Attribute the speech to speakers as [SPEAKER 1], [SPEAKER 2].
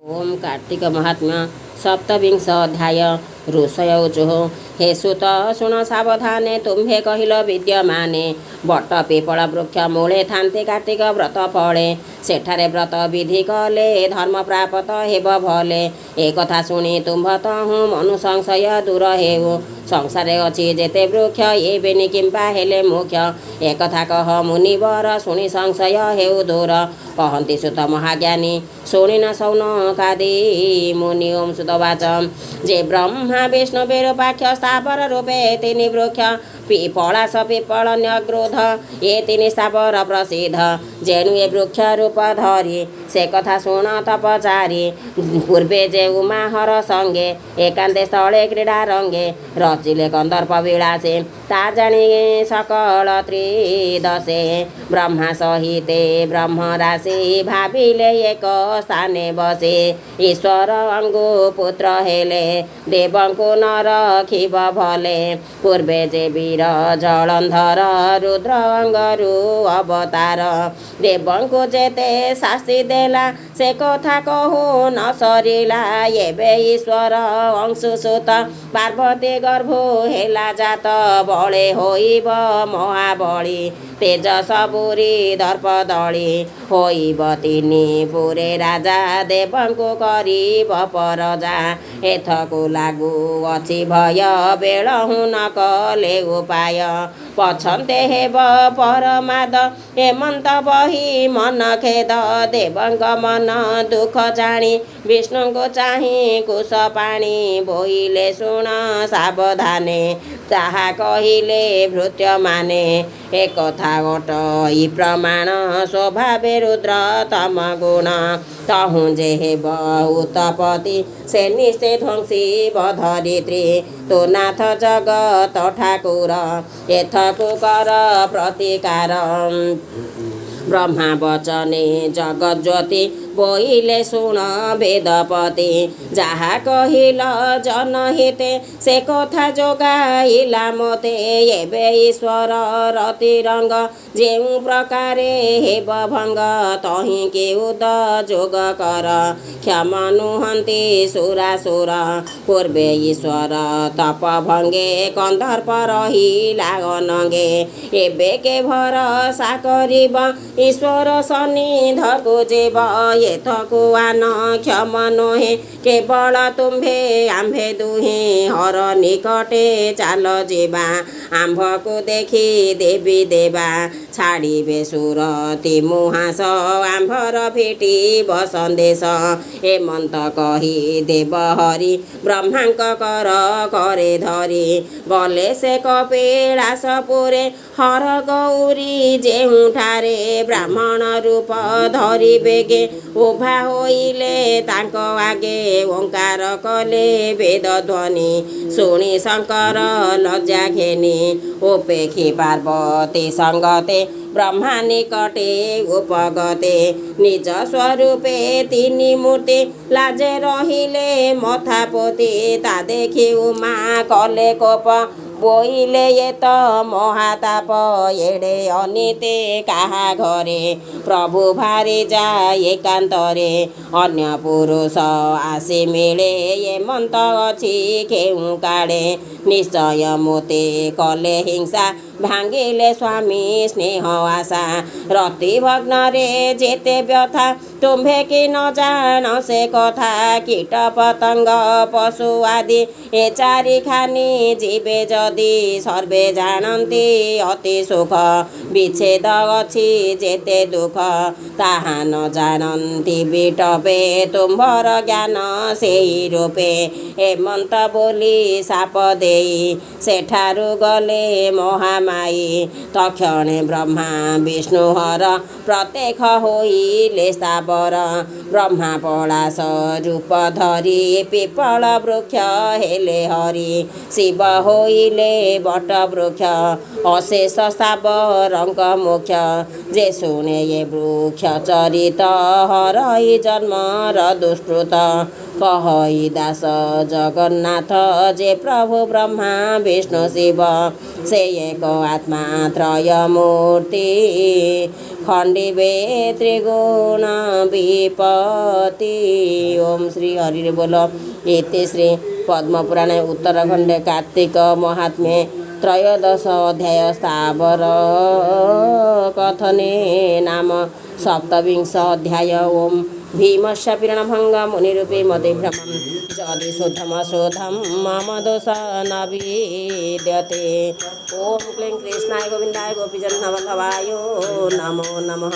[SPEAKER 1] ओम कार्तिक महात्म्य सप्तविंश अध्याय ऋषय उचुः हे सुत शुण सावधाने तुम्हे कहिल विद्यमाने बट पिपल वृक्ष मूले थान्ते कार्तिक व्रत फले सेठारे व्रत विधि कले धर्म प्राप्त हेब भले ए कथा शुणी तुम्भ तहु मनु संशय दूर हेउ संसारे अछि जेते वृक्ष ए बेनि किंपा हेले मुख्य ए कथा कह मुनिवर शुणी संशय हेउ दूर कहन्ति सुत महाज्ञानी शुणी न सौन कादि मुनि ओम सुतवाच जे ब्रह्मा विष्णु विरूपाक्ष स्थावर रूपे तिनि वृक्ष पिपलास पिपल न्यग्रोध ये तिनि स्थावर प्रसिद्ध जेनु ए वृक्ष रूप धरी से कथा शुण तपचारी पूर्वे जे उमाहर संगे एकांते स्थले क्रीडा रंगे रचिले कंदर्प विलासे ता जानी सकल त्रिदशे ब्रह्मा सहिते ब्रह्म राशि भाविले एक स्थाने बसे ईश्वर अंगु पुत्र हेले देवंकु न रखिब भले पूर्वे जे वीर जलंधर रुद्र अंगरु अवतार देवंकु जेते शास्ति देला से कथा कहु न सरिला एबे ईश्वर अंशुसुत पार्वती गर्भु हेला जात बळे होइब महाबली तेज सबुरी दर्प दली होइब तिनी पुरे राजा देवंकु करिब परजा एथकु लागु अछि भय बेल हुन कले उपाय पछन्ते हेब परमाद हेमंत बही मन खेद देवंक मन दुख जानी विष्णुको चाहिँ कुश पाणी बोइले शुण सावधाने ताहा कहिले भृत्य माने एक कथा घटई प्रमाण स्वभावे रुद्र तम गुण तहु जे हेब उत्पत्ति से निश्चय ध्वंसी बधरित्री तो नाथ जगत ठाकुर एथकु कर प्रतिकार ब्रह्मा वचने जगत ज्योति बोइले शुण वेदपति जहा कहिल जनहिते से कथा जोगाइला मते एबे ईश्वर रतिरंग जेउ प्रकारे हेब भंग तहि केउद जोग कर क्षमा नुहन्ति सुरासुर पूर्वे ईश्वर तप भंगे कंदर्प रहिला अनंगे एबे के भरसा करिब ईश्वर सन्निधको जेब एथकु आन क्षमा नोहे केवल तुम्भे आम्भे दुहे हर निकटे चाल जेबा आम्भको देखि देवी देवा छाडिबे सुरति मुहास आम्भर भेटिब सन्देश हेमंत कहि देव हरि ब्रह्मांक कर करे धरी गले से कपिलास पुरे हर गौरी जेउठारे ब्राह्मण रूप धरी बेगे उभा होइले तांको आगे ओंकार कले वेद ध्वनि शुणी शंकर लज्जा घेनी उपेक्षी पार्वती संगते ब्रह्मा निकटे उपगते निज स्वरूपे तिनी मूर्ति लाजे रहिले मथा पोते ता देखि उमा कले कोप बोइले ये त महाताप एडे अनिते काहा घरे प्रभु भारी जाए एकान्तरे अन्य पुरुष आसी मिले ये मन्त अछि केउ काडे निश्चय मोते कले हिंसा भांगिले स्वामी स्नेह आशा रति भग्न रे जेते व्यथा तुम्भे कि न जान से कथा कीट पतंग पशु आदि ए चारि खानी जीवे जदि सर्वे जानन्ति अति सुख विच्छेद अछि जेते दुख ताहा न जानन्ति बिटपे तुम्भर ज्ञान सेही रूपे हेमंत बोली साप देई सेठारु गले महामाई तक्षणे ब्रह्मा विष्णुहर प्रत्यक्ष होइले स्थावर ब्रह्मा पलाश रूप धरी पिपल वृक्ष हेले हरि शिव होइले बट वृक्ष अशेष स्थावरंक मुख्य जे शुणे ये वृक्ष चरित हरै जन्म र दुष्कृत कहई दास जगन्नाथ जे प्रभु ब्रह्मा विष्णु शिव से एक आत्मा त्रय मूर्ति खण्डिबे त्रिगुण विपत्ति। ओम श्री हरि बोल। इति श्री पद्मपुराणे उत्तरखण्डे कार्तिक महात्म्ये त्रयोदश अध्याय स्थावर कथने नाम सप्तविंश अध्याय। ओम भीमस्यापि रणभङ्ग मुनिरूपे मते भ्रमं यदि शुद्धमशुद्धं मम दोष न विद्यते। ओम क्लीं कृष्णाय गोविन्दाय गोपीजनवल्लभाय नमो नमः।